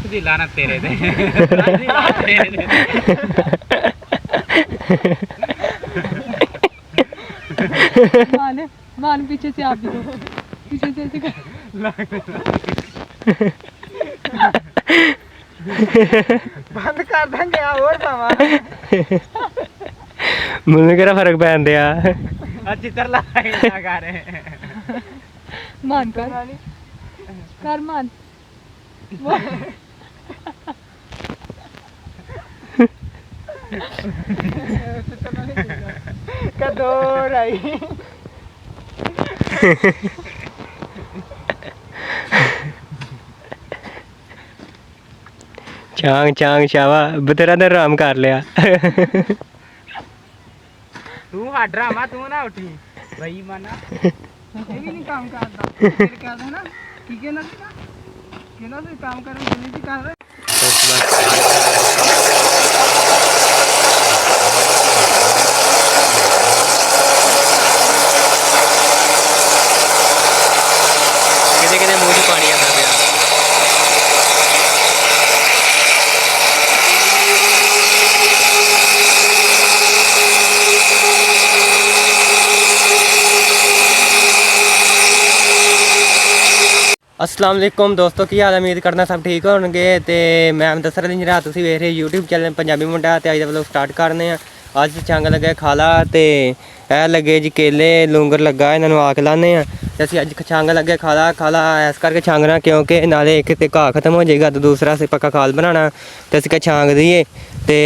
ਲੱਖ ਦੀ ਲਾਨਤ ਤੇਰੇ ਤੇ मान मान पीछे से आप भी दो पीछे से ऐसे कर बंद कर देंगे और पावा ਮੈਨੂੰ ਕਿਹੜਾ ਫਰਕ ਪੈਂਦਾ ਆ चित्र लगा रहे मान कर मान कदोर आई ਚਾਂਗ ਚਾਂਗ ਸ਼ਾਵਾ ਬਤੇਰਾ ਨੇ ਆਰਾਮ ਕਰ ਲਿਆ तू हाँ ड्रामा तू ना उठी वही माना ये भी नहीं काम करता फिर कहते हैं ना ठीक है ना कहना तो काम कर रहे हैं कर रहे ਕਿਤੇ ਕਿਤੇ ਮੂੰਹ 'ਚ ਪਾਣੀ ਆਉਂਦਾ ਪਿਆ अस्सलाम वालेकुम दोस्तों की हाल उम्मीद करना सब ठीक होंगे तो मैं दसर दिन रात तुम वेख रहे यूट्यूब चैनल पंजाबी मुंडा तो अज का व्लॉग स्टार्ट करने अज चंग लगे खाला तो यह लगे जी केले लूंगर लगा इन्होंने आके लाने तो असी अज छंग लगे खाला खाला इस करके छांगना क्योंकि नाले एक तो घाह खत्म हो जाएगा तो दूसरा असी पक्का खाल बनाना तो असी छांग दीए तो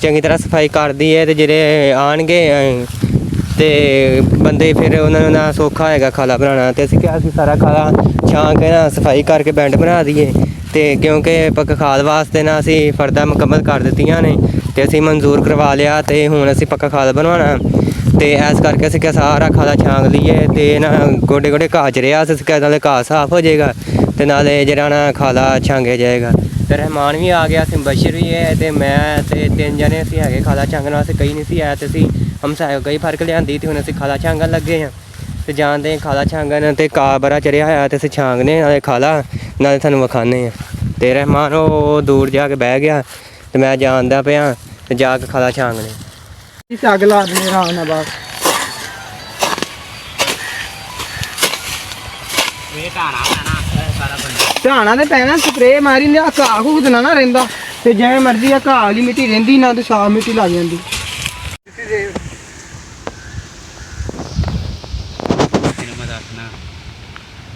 चंगी तरह सफाई कर दीए तो जेडे आएंगे तो बंदे फिर उन्होंने ना सौखा होएगा खाला बनाना तो असी क्या सारा खाला छां के ना सफाई करके बैंड बना दिए तो क्योंकि पक्का खाद वास्ते ना असी फर्दा मुकम्मल कर दित्तियां ने तो असी मंजूर करवा लिया तो हुण असी पक्का खाद बनवाना तो इस करके असी क्या सारा खाला छांग लिए तो ना गोडे गोडे घाह च रहा अस क्या नाले घाह साफ हो जाएगा तो नाले जरा ना खाला छांगे जाएगा तो रहमान भी आ गया बशर भी है तो मैं तो तीन जने असी है खाला छांगण वास्ते कई नहीं सी आया तो असी हमसाए कई फर्क लिया तो हुण असी खाला छांगण लगे हैं तो जानते खाला छांगन तो घाह बड़ा चढ़िया होया तो असी छांगने नाले खाला नाले थानू विखाने तो रहमान वो दूर जाके बह गया तो मैं जानदा पिया तो जाके खाला छांगने इस अग ला दे आराम नाल बात ढाणा तो पैना स्प्रे मारी लिया घाह घूदना ना रहिंदा ते जिवें मर्जी आ घाह वाली मिट्टी रहिंदी ना तो साफ मिट्टी लग जांदी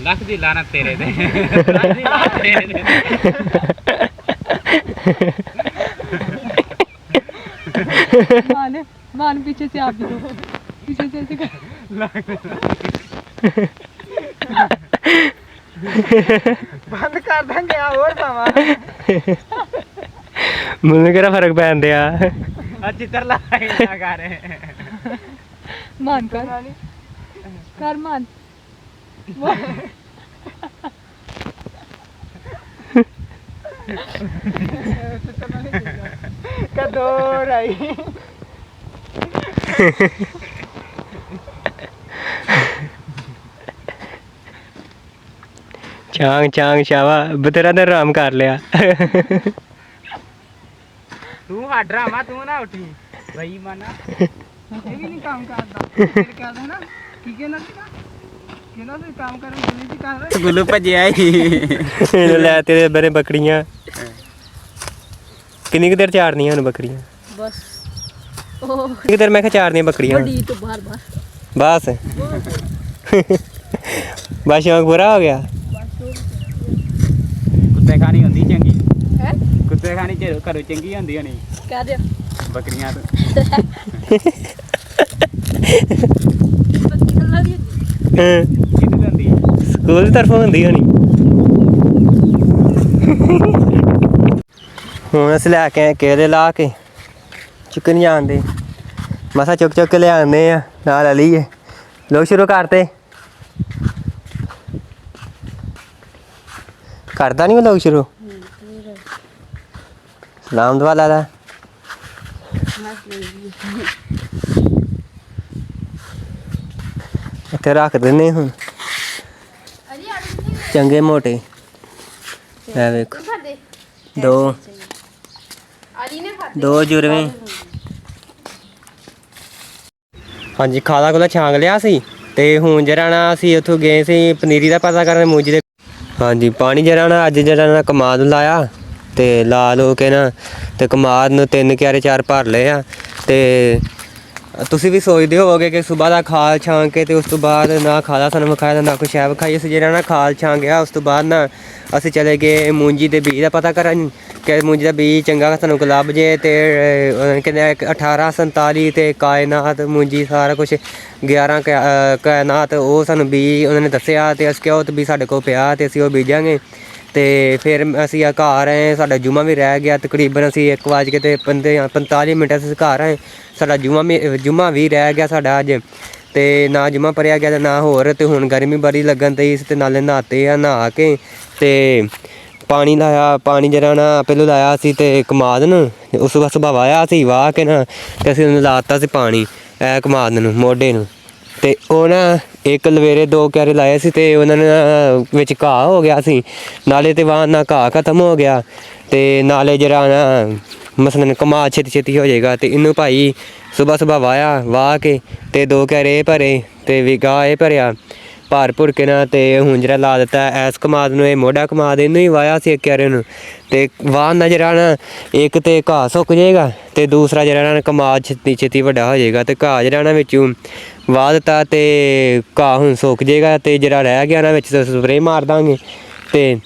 ਲੱਖ ਦੀ ਲਾਨਤ ਤੇਰੇ ਤੇ मान मान पीछे से आप भी दो पीछे से ऐसे कर बंद कर देंगे और पावा ਮੈਨੂੰ ਕਿਹੜਾ ਫਰਕ ਪੈਂਦਾ ਆ चित्र लगा रहे मान कर मान कदोर आई ਚਾਂਗ ਚਾਂਗ ਸ਼ਾਵਾ ਬਤੇਰਾ ਨੇ ਆਰਾਮ ਕਰ ਲਿਆ तू हाँ ड्रामा तू ना उठी वही माना ये भी नहीं काम करता फिर कहते हैं ना ठीक है ना कहना तो काम कर रहे हैं कर रहे गुल्लू भजिया ਇਹਨੂੰ ਲੈ ਤੇਰੇ ਬਰੇ ਬੱਕਰੀਆਂ ਕਿੰਨੀ ਕੁ ਦੇਰ ਚਾਰਨੀਆਂ ਹੁਣ ਬੱਕਰੀਆਂ बस ਕਿੰਨੀ ਦੇਰ ਮੈਂ ਕਿਹਾ ਚਾਰਨੀਆਂ ਬੱਕਰੀਆਂ बड़ी तो बार बार ਬਸ ਬਸ ਸ਼ੌਂਕ ਪੂਰਾ ਹੋ ਗਿਆ कुत्ते खानी होंदी चंगी है कुत्ते खानी घरों चंगी होंदी होनी कह दे बकरियां तो ਹਾਂ कितनी होंदी ਸਕੂਲ ਦੀ ਤਰਫੋਂ ਹੁੰਦੀ ਹੋਣੀ ਹੁਣ ਅਸੀਂ ਲੈ ਕੇ ਆਏ ਕੇਲੇ ਲਾ ਕੇ ਚੁੱਕਣ ਜਾਂਦੇ ਮਸਾ ਚੁੱਕ ਚੁੱਕ ਕੇ ਲਿਆਉਂਦੇ ਆ ਨਾਲ ਲਈਏ ਲੋਕ ਸ਼ੁਰੂ ਕਰਤੇ ਕਰਦਾ ਨਹੀਂ ਲੋਕ ਸ਼ੁਰੂ ਸਲਾਮ ਦੁਆ ਲਾ ਲਾ ਇੱਥੇ ਰੱਖ ਦਿੰਦੇ ਹੁਣ ਚੰਗੇ ਮੋਟੇ ਇਹ ਵੇਖੋ ਦੋ ਜੁਰਵੇਂ। ਹਾਂਜੀ ਖਾਲਾ ਕੋਲ ਛਾਂਗ ਲਿਆ ਸੀ ਤੇ ਹੁਣ ਜਿਹੜਾ ਨਾ ਅਸੀਂ ਉੱਥੋਂ ਗਏ ਸੀ ਪਨੀਰੀ ਦਾ ਪਤਾ ਕਰਨ ਮੂੰਜੀ ਦੇ। ਹਾਂਜੀ ਪਾਣੀ ਜਿਹੜਾ ਨਾ ਅੱਜ ਜਿਹੜਾ ਨਾ ਕਮਾਦ ਨੂੰ ਲਾਇਆ ਤੇ ਲਾ ਲੋ ਕੇ ਨਾ ਤੇ ਕਮਾਦ ਨੂੰ 3 ਕਿਆਰੇ 4 ਭਰ ਲਏ ਆ। ਤੇ ਤੁਸੀਂ ਵੀ ਸੋਚਦੇ ਹੋਵੋਗੇ ਕਿ ਸੁਬਾਹ ਦਾ ਖਾਲ ਛਾਂਗ ਕੇ ਤੇ ਉਸ ਤੋਂ ਬਾਅਦ ਨਾ ਖਾਲਾ ਸਾਨੂੰ ਵਿਖਾਇਆ ਨਾ ਕੁਛ ਹੈ ਵਿਖਾਈ। ਅਸੀਂ ਜਿਹੜਾ ਨਾ ਖਾਲ ਛਾਂਗਿਆ ਉਸ ਤੋਂ ਬਾਅਦ ਨਾ ਅਸੀਂ ਚਲੇ ਗਏ ਮੂੰਜੀ ਦੇ ਬੀਜ ਦਾ ਪਤਾ ਕਰਨ ਕਿ ਮੂੰਜੀ ਦਾ ਬੀਜ ਚੰਗਾ ਸਾਨੂੰ ਲੱਭ ਜੇ। ਤੇ ਕਹਿੰਦੇ 1847 ਤੇ ਕਾਇਨਾਤ ਮੂੰਜੀ ਸਾਰਾ ਕੁਛ 11 ਕਾਇਨਾਤ ਉਹ ਸਾਨੂੰ ਬੀਜ ਉਹਨਾਂ ਨੇ ਦੱਸਿਆ ਤੇ ਅਸੀਂ ਕਿਹਾ ਉਹ ਵੀ ਸਾਡੇ ਕੋਲ ਪਿਆ ਤੇ ਅਸੀਂ ਉਹ ਬੀਜਾਂਗੇ। ਤੇ ਫਿਰ ਅਸੀਂ ਘਰ ਆਏ, ਸਾਡਾ ਜੁਮਾ ਵੀ ਰਹਿ ਗਿਆ ਤਕਰੀਬਨ ਅਸੀਂ 1:45 ਮਿੰਟ ਅਸੀਂ ਘਰ ਆਏ। ਸਾਡਾ ਜੁਮਾ ਵੀ ਰਹਿ ਗਿਆ ਸਾਡਾ ਅੱਜ ਤੇ ਨਾ ਜੁਮਾ ਭਰਿਆ ਗਿਆ ਤੇ ਨਾ ਹੋਰ। ਤੇ ਹੁਣ ਗਰਮੀ ਬੜੀ ਲੱਗਣ ਤੇ ਇਸ ਤੇ ਨਾਲੇ ਨਹਾਤੇ ਆ, ਨਹਾ ਕੇ ਤੇ ਪਾਣੀ ਲਾਇਆ। ਪਾਣੀ ਜਿਹੜਾ ਨਾ ਪਹਿਲਾਂ ਲਾਇਆ ਸੀ ਤੇ ਕਮਾਦ ਨੂੰ ਉਸ ਤੋਂ ਬਾਅਦ ਸੁਭਾਅ ਵਾਇਆ ਸੀ, ਵਾਹ ਕੇ ਨਾ ਤੇ ਅਸੀਂ ਉਹਨੂੰ ਲਾਤਾ ਸੀ ਪਾਣੀ ਇਹ ਕਮਾਦ ਨੂੰ ਮੋਢੇ ਨੂੰ। ਤੇ ਉਹ ਨਾ ਇੱਕ ਲਵੇਰੇ 2 ਕਿਆਰੇ ਲਾਏ ਸੀ ਤੇ ਉਹਨਾਂ ਨੇ ਵਿੱਚ ਘਾਹ ਹੋ ਗਿਆ ਸੀ ਨਾਲੇ ਤੇ ਵਾਹ ਨਾ ਘਾਹ ਖਤਮ ਹੋ ਗਿਆ ਤੇ ਨਾਲੇ ਜਿਹੜਾ ਨਾ ਮਸਲਨ ਕਮਾਦ ਛੇਤੀ ਹੋ ਜਾਏਗਾ। ਤੇ ਇਹਨੂੰ ਭਾਈ ਸੁਬਾਹ ਵਾਹ ਕੇ ਤੇ 2 ਕਿਆਰੇ ਭਰੇ ਤੇ ਵਿਗਾ ਇਹ ਭਰਿਆ ਭਰ ਕੇ ਨਾ ਤੇ ਹੁਣ ਜਿਹੜਾ ਲਾ ਦਿੱਤਾ ਐਸ ਕਮਾਦ ਨੂੰ। ਇਹ ਮੋਢਾ ਕਮਾਦ ਇਹਨੂੰ ਹੀ ਵਾਇਆ ਸੀ 1 ਕਿਆਰੇ ਨੂੰ ਤੇ ਵਾਹ ਨਾ ਜਿਹੜਾ ਨਾ ਇੱਕ ਤੇ ਘਾਹ ਸੁੱਕ ਜਾਏਗਾ ਤੇ ਦੂਸਰਾ ਜਿਹੜਾ ਨਾ ਕਮਾਦ ਛੇਤੀ ਵੱਡਾ ਹੋ ਜਾਏਗਾ। ਤੇ ਘਾਹ ਜਿਹੜਾ ਨਾ ਵਿੱਚੋਂ ਵਾਹ ਦਿੱਤਾ ਤੇ ਘਾਹ ਹੁਣ ਸੁੱਕ ਜਾਏਗਾ ਤੇ ਜਿਹੜਾ ਰਹਿ ਗਿਆ ਨਾ ਵਿੱਚ ਸਪਰੇਅ ਮਾਰ ਦਾਂਗੇ। ਤੇ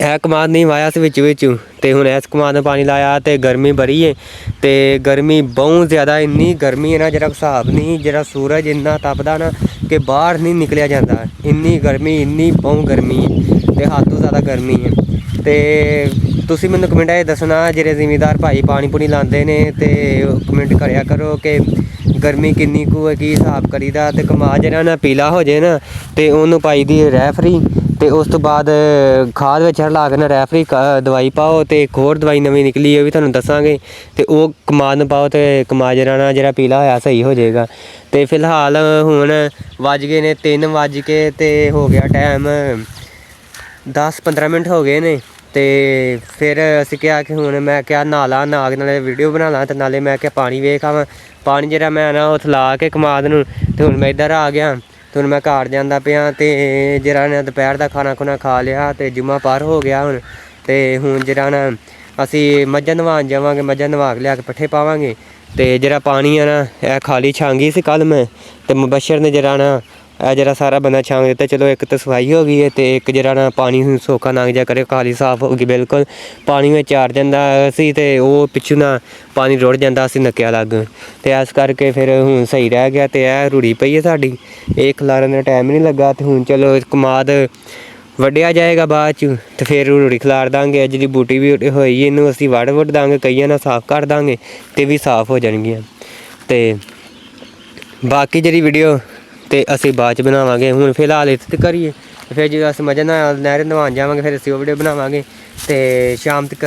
ਇਹ ਕਮਾਦ ਨਹੀਂ ਵਾਇਆ ਸੀ ਵਿੱਚੋਂ ਤੇ ਹੁਣ ਇਸ ਕਮਾਦ ਨੂੰ ਪਾਣੀ ਲਾਇਆ ਤੇ ਗਰਮੀ ਬੜੀ ਹੈ ਤੇ ਗਰਮੀ ਬਹੁਤ ਜ਼ਿਆਦਾ ਇੰਨੀ ਗਰਮੀ ਹੈ ਨਾ ਜਿਹੜਾ ਹਿਸਾਬ ਨਹੀਂ। ਜਿਹੜਾ ਸੂਰਜ ਇੰਨਾ ਤਪਦਾ ਨਾ ਕਿ ਬਾਹਰ ਨਹੀਂ ਨਿਕਲਿਆ ਜਾਂਦਾ, ਇੰਨੀ ਗਰਮੀ ਇੰਨੀ ਬਹੁਤ ਗਰਮੀ ਹੈ ਤੇ ਹੱਦ ਤੋਂ ਜ਼ਿਆਦਾ ਗਰਮੀ ਹੈ। ਤੇ ਤੁਸੀਂ ਮੈਨੂੰ ਕਮੈਂਟਾਂ 'ਚ ਦੱਸਣਾ ਜਿਹੜੇ ਜ਼ਿਮੀਂਦਾਰ ਭਾਈ ਪਾਣੀ ਪੂਣੀ ਲਾਉਂਦੇ ਨੇ ਤੇ ਕਮੈਂਟ ਕਰਿਆ ਕਰੋ ਕਿ ਗਰਮੀ ਕਿੰਨੀ ਕੁ ਹੈ, ਕੀ ਹਿਸਾਬ ਕਰੀਦਾ। ਤੇ ਕਮਾਦ ਜਿਹੜਾ ਨਾ ਪੀਲਾ ਹੋ ਜਾਏ ਨਾ ਤੇ ਉਹਨੂੰ ਪਾਈ ਦੀ ਰੈਫਰੀ ਤੇ ਉਸ ਤੋਂ ਬਾਅਦ ਖਾਦ ਵਿੱਚ ਰਲਾ ਕੇ ਨਾ ਰੈਫਰੀ ਦਵਾਈ ਪਾਓ ਤੇ ਇੱਕ ਹੋਰ ਦਵਾਈ ਨਵੀਂ ਨਿਕਲੀ ਉਹ ਵੀ ਤੁਹਾਨੂੰ ਦੱਸਾਂਗੇ ਤੇ ਉਹ ਕਮਾਦ ਨੂੰ ਪਾਓ ਤੇ ਕਮਾਦ ਜਿਹੜਾ ਪੀਲਾ ਹੋਇਆ ਸਹੀ ਹੋ ਜਾਏਗਾ। ਤੇ ਫਿਲਹਾਲ ਹੁਣ ਵੱਜ ਗਏ ਨੇ 3 ਵੱਜ ਕੇ ਤੇ ਹੋ ਗਿਆ ਟਾਈਮ 10-15 ਮਿੰਟ ਹੋ ਗਏ ਨੇ। ਤੇ ਫਿਰ ਅਸੀਂ ਕਿਹਾ ਕਿ ਹੁਣ ਮੈਂ ਕਿਹਾ ਨਹਾ ਕੇ ਨਾਲੇ ਵੀਡੀਓ ਬਣਾ ਲਾਂ ਤੇ ਨਾਲੇ ਮੈਂ ਕਿਹਾ ਪਾਣੀ ਵੇਖ ਆਵਾਂ। ਪਾਣੀ ਜਿਹੜਾ ਮੈਂ ਨਾ ਉਹ ਲਾ ਕੇ ਕਮਾਦ ਨੂੰ ਤੇ ਹੁਣ ਮੈਂ ਇੱਧਰ ਆ ਗਿਆ ਤੇ ਹੁਣ ਮੈਂ ਘਰ ਜਾਂਦਾ ਪਿਆ ਤੇ ਜਿਹੜਾ ਨਾ ਦੁਪਹਿਰ ਦਾ ਖਾਣਾ ਖੁਣਾ ਖਾ ਲਿਆ ਤੇ ਜੁਮਾ ਪਾਰ ਹੋ ਗਿਆ ਹੁਣ। ਤੇ ਹੁਣ ਜਿਹੜਾ ਨਾ ਅਸੀਂ ਮੱਝਾਂ ਨਵਾਉਣ ਜਾਵਾਂਗੇ, ਮੱਝਾਂ ਨਵਾ ਕੇ ਲਿਆ ਕੇ ਪੱਠੇ ਪਾਵਾਂਗੇ। ਤੇ ਜਿਹੜਾ ਪਾਣੀ ਆ ਨਾ ਇਹ ਖਾਲੀ ਛਾਂਗੀ ਸੀ ਕੱਲ੍ਹ ਮੈਂ ਤੇ ਮੁਬਸ਼ਰ ਨੇ ਜਿਹੜਾ ਨਾ ਇਹ ਜਿਹੜਾ ਸਾਰਾ ਬੰਦਾ ਛਾਂਗ ਦਿੱਤਾ। ਚਲੋ ਇੱਕ ਤਾਂ ਸਫਾਈ ਹੋ ਗਈ ਹੈ ਤੇ ਇੱਕ ਜਿਹੜਾ ਨਾ ਪਾਣੀ ਹੁਣ ਸੋਕਾ ਲੰਘ ਜਾ ਕਰੇ ਖਾਲੀ ਸਾਫ਼ ਹੋ ਗਈ ਬਿਲਕੁਲ। ਪਾਣੀ ਵਿੱਚ ਚਾਰ ਜਾਂਦਾ ਸੀ ਤੇ ਉਹ ਪਿੱਛੋਂ ਨਾ ਪਾਣੀ ਰੁੜ ਜਾਂਦਾ ਸੀ ਨੱਕਿਆ ਲੱਗ ਤੇ ਇਸ ਕਰਕੇ ਫਿਰ ਹੁਣ ਸਹੀ ਰਹਿ ਗਿਆ। ਤੇ ਇਹ ਰੂੜੀ ਪਈ ਹੈ ਸਾਡੀ, ਇਹ ਖਿਲਾਰਨ ਦਾ ਟਾਈਮ ਨਹੀਂ ਲੱਗਾ। ਤੇ ਹੁਣ ਚਲੋ ਕਮਾਦ ਵੱਢਿਆ ਜਾਏਗਾ ਬਾਅਦ 'ਚ ਤੇ ਫਿਰ ਰੂੜੀ ਖਿਲਾਰ ਦਾਂਗੇ। ਅੱਜ ਦੀ ਬੂਟੀ ਵੀ ਹੋਈ ਇਹਨੂੰ ਅਸੀਂ ਵੱਢ ਦਾਂਗੇ, ਕਈਆਂ ਨਾਲ ਸਾਫ਼ ਕਰ ਦਾਂਗੇ ਤੇ ਵੀ ਸਾਫ਼ ਹੋ ਜਾਣਗੀਆਂ। ਤੇ ਬਾਕੀ ਜਿਹੜੀ ਵੀਡੀਓ ਤੇ ਅਸੀਂ ਬਾਅਦ 'ਚ ਬਣਾਵਾਂਗੇ। ਹੁਣ ਫਿਲਹਾਲ ਇੱਥੇ ਕਰੀਏ ਫਿਰ ਜਦੋਂ ਅਸੀਂ ਮੱਝਾਂ ਨਾਲ ਨਹਿਰ ਨਹਾਉਣ ਜਾਵਾਂਗੇ ਫਿਰ ਅਸੀਂ ਉਹ ਵੀਡੀਓ ਬਣਾਵਾਂਗੇ। ਤੇ ਸ਼ਾਮ ਤੱਕ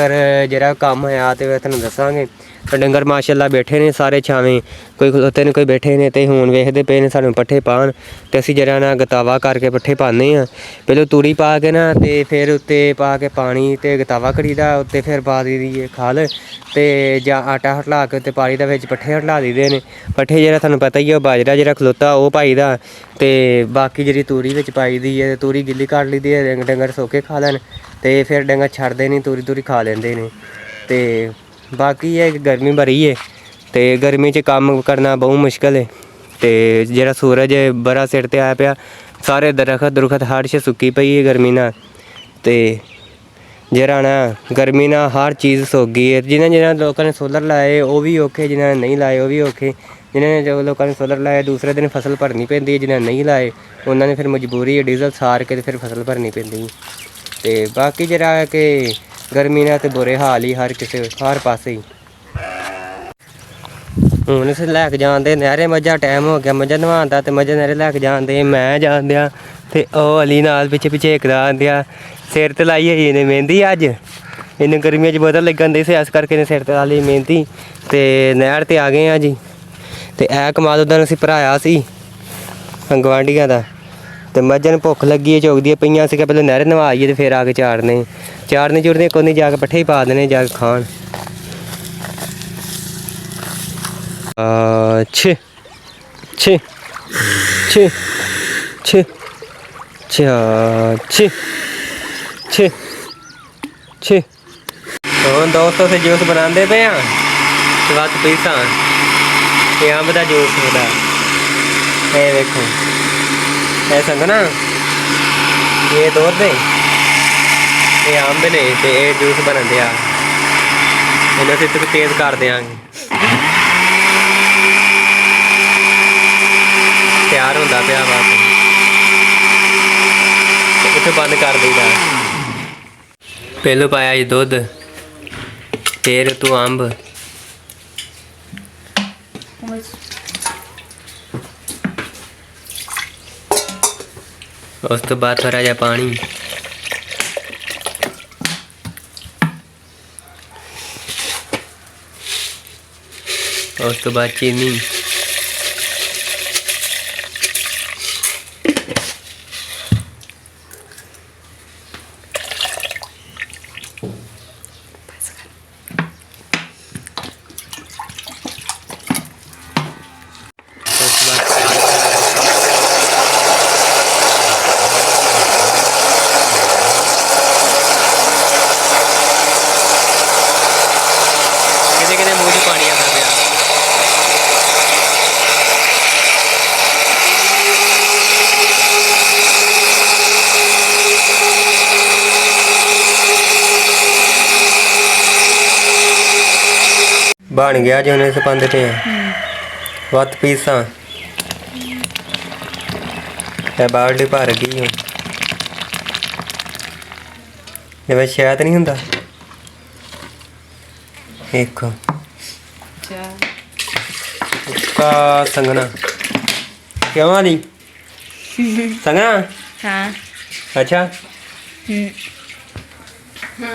ਜਿਹੜਾ ਕੰਮ ਹੋਇਆ ਤੇ ਤੁਹਾਨੂੰ ਦੱਸਾਂਗੇ। ਡੰਗਰ ਮਾਸ਼ਾਅੱਲਾ ਬੈਠੇ ਨੇ ਸਾਰੇ ਛਾਵੇਂ, ਕੋਈ ਖਲੋਤੇ ਨੇ ਕੋਈ ਬੈਠੇ ਨੇ ਤੇ ਹੁਣ ਵੇਖਦੇ ਪਏ ਨੇ ਸਾਨੂੰ ਪੱਠੇ ਪਾਉਣ ਤੇ ਅਸੀਂ ਜਿਹੜਾ ਨਾ ਗਤਾਵਾ ਕਰਕੇ ਪੱਠੇ ਪਾਉਂਦੇ ਹਾਂ। ਪਹਿਲਾਂ ਤੂੜੀ ਪਾ ਕੇ ਨਾ ਤੇ ਫਿਰ ਉੱਤੇ ਪਾ ਕੇ ਪਾਣੀ ਤੇ ਗਤਾਵਾ ਕਰੀਦਾ, ਉੱਤੇ ਫਿਰ ਪਾ ਦਈਦੀ ਹੈ ਖਲ ਤੇ ਜਾਂ ਆਟਾ ਹਟਲਾ ਕੇ ਉੱਤੇ ਪਾਣੀ ਦਾ ਵਿੱਚ ਪੱਠੇ ਹਟਲਾ ਦਈਦੇ ਨੇ। ਪੱਠੇ ਜਿਹੜਾ ਤੁਹਾਨੂੰ ਪਤਾ ਹੀ ਹੈ ਬਾਜਰਾ ਜਿਹੜਾ ਖਲੋਤਾ ਉਹ ਪਾਈ ਦਾ ਤੇ ਬਾਕੀ ਜਿਹੜੀ ਤੂੜੀ ਵਿੱਚ ਪਾਈ ਦੀ ਹੈ ਤੂੜੀ ਗਿੱਲੀ ਕਰ ਲਈਦੀ ਹੈ, ਡੰਗਰ ਸੋਕੇ ਖਾ ਲੈਣ ਤੇ ਫਿਰ ਡੰਗਰ ਛੱਡਦੇ ਨਹੀਂ, ਤੂੜੀ ਖਾ ਲੈਂਦੇ ਨੇ। ਤੇ ਬਾਕੀ ਇਹ ਗਰਮੀ ਬੜੀ ਹੈ ਤੇ ਗਰਮੀ 'ਚ ਕੰਮ ਕਰਨਾ ਬਹੁਤ ਮੁਸ਼ਕਿਲ ਹੈ। ਤੇ ਜਿਹੜਾ ਸੂਰਜ ਬੜਾ ਸਿਰ 'ਤੇ ਆਇਆ ਪਿਆ, ਸਾਰੇ ਦਰਖਤ ਹਰ ਸ਼ੇ ਸੁੱਕੀ ਪਈ ਹੈ ਗਰਮੀ ਨਾਲ। ਤੇ ਜਿਹੜਾ ਨਾ ਗਰਮੀ ਨਾਲ ਹਰ ਚੀਜ਼ ਸੁੱਕ ਗਈ ਹੈ। ਜਿਹਨਾਂ ਲੋਕਾਂ ਨੇ ਸੋਲਰ ਲਾਏ ਉਹ ਵੀ ਔਖੇ, ਜਿਹਨਾਂ ਨੇ ਨਹੀਂ ਲਾਏ ਉਹ ਵੀ ਔਖੇ। ਜਿਹਨਾਂ ਨੇ ਜੋ ਲੋਕਾਂ ਨੇ ਸੋਲਰ ਲਾਏ ਦੂਸਰੇ ਦਿਨ ਫਸਲ ਭਰਨੀ ਪੈਂਦੀ ਹੈ, ਜਿਹਨਾਂ ਨੇ ਨਹੀਂ ਲਾਏ ਉਹਨਾਂ ਨੇ ਫਿਰ ਮਜਬੂਰੀ ਹੈ ਡੀਜ਼ਲ ਸਾਰ ਕੇ ਤੇ ਫਿਰ ਫਸਲ ਭਰਨੀ ਪੈਂਦੀ। ਤੇ ਬਾਕੀ ਜਿਹੜਾ ਕਿ ਗਰਮੀ ਨਾਲ ਤੇ ਬੁਰੇ ਹਾਲ ਹੀ ਹਰ ਪਾਸੇ ਹੀ। ਹੁਣ ਅਸੀਂ ਲੈ ਕੇ ਜਾਂਦੇ ਨਹਿਰੇ ਮੱਝਾਂ, ਟਾਈਮ ਹੋ ਗਿਆ ਮੱਝਾਂ ਨਹਾਉਣ ਦਾ ਤੇ ਮੱਝਾਂ ਨਹਿਰੇ ਲੈ ਕੇ ਜਾਂਦੇ ਮੈਂ ਜਾਂਦਿਆਂ ਤੇ ਉਹ ਅਲੀ ਨਾਲ ਪਿੱਛੇ ਏਕਦਾ ਆਉਂਦਿਆਂ। ਸਿਰ 'ਤੇ ਲਾਈ ਹੋਈ ਇਹਨੇ ਮਹਿੰਦੀ, ਅੱਜ ਇਹਨੂੰ ਗਰਮੀਆਂ 'ਚ ਬਦਲ ਲੱਗਣ ਦੀ ਸੀ ਇਸ ਕਰਕੇ ਇਹਨੇ ਸਿਰ 'ਤੇ ਲਾ ਲਈ ਮਹਿੰਦੀ। ਤੇ ਨਹਿਰ 'ਤੇ ਆ ਗਏ ਆ ਜੀ। ਤੇ ਇਹ ਕਮਾਦ ਉੱਦਾਂ ਅਸੀਂ ਭਰਾਇਆ ਸੀ ਗਵਾਂਢੀਆਂ ਦਾ ਤੇ ਮੱਝਾਂ ਨੂੰ ਭੁੱਖ ਲੱਗੀ ਹੈ, ਚੁਗਦੀਆਂ ਪਈਆਂ ਸੀਗਾ ਪਹਿਲਾਂ ਨਹਿਰ ਨਵਾਈਏ ਤੇ ਫਿਰ ਆ ਕੇ ਚਾੜਨੇ। ਚਾੜਨੇ ਚੁੜਨੇ ਕੋਈ ਨਹੀਂ, ਜਾ ਕੇ ਪੱਠੇ ਹੀ ਪਾ ਦੇਣੇ, ਜਾ ਕੇ ਖਾਣ। ਛੇ ਛੇ ਛੇ ਛੇ ਛੇ ਛੇ ਛੇ। ਹੁਣ ਦੋਸਤੋ ਸੇ ਜੂਸ ਬਣਾਉਂਦੇ ਪਏ ਆ, ਵੱਧ ਪੀਸਾਂ ਇਹ ਅੰਬ ਦਾ ਜੂਸ ਹੁੰਦਾ। ਇਹ ਵੇਖੋ, ਇਹ ਸੰਗਣਾ, ਇਹ ਦੁੱਧ ਦੇ, ਇਹ ਅੰਬ ਨੇ ਤੇ ਇਹ ਜੂਸ ਬਣਦੇ ਆ। ਇਹਨੂੰ ਅਸੀਂ ਤੇਜ਼ ਕਰ ਦਿਆਂਗੇ, ਤਿਆਰ ਹੁੰਦਾ ਪਿਆ ਬਸ। ਇੱਥੇ ਬੰਦ ਕਰ ਦਈਦਾ। ਪਹਿਲੋਂ ਪਾਇਆ ਜੀ ਦੁੱਧ, ਫਿਰ ਤੂੰ ਅੰਬ, ਉਸ ਤੋਂ ਬਾਅਦ ਥੋੜਾ ਜਿਹਾ ਪਾਣੀ, ਉਸ ਤੋਂ ਬਾਅਦ ਚੀਨੀ, ਕਿਤੇ ਮੂੰਹ 'ਚ ਪਾਣੀ ਆਉਂਦਾ ਪਿਆ। ਬਣ ਗਿਆ ਜੀ, ਉਹਨੇ ਸਪੰਦ ਤੇ ਵੱਧ ਪੀਸਾਂ। ਇਹ ਬਾਲਟੀ ਭਰ ਗਈ ਹੁਣ। ਇਹ ਵਿੱਚ ਸ਼ਾਇਦ ਨਹੀਂ ਹੁੰਦਾ, ਦੇਖੋ ਉੱਕਾ ਸੰਗਣਾ ਕਿਉਂ ਆ ਦੀ ਸੰਗਣਾ। हाँ ਅੱਛਾ हाँ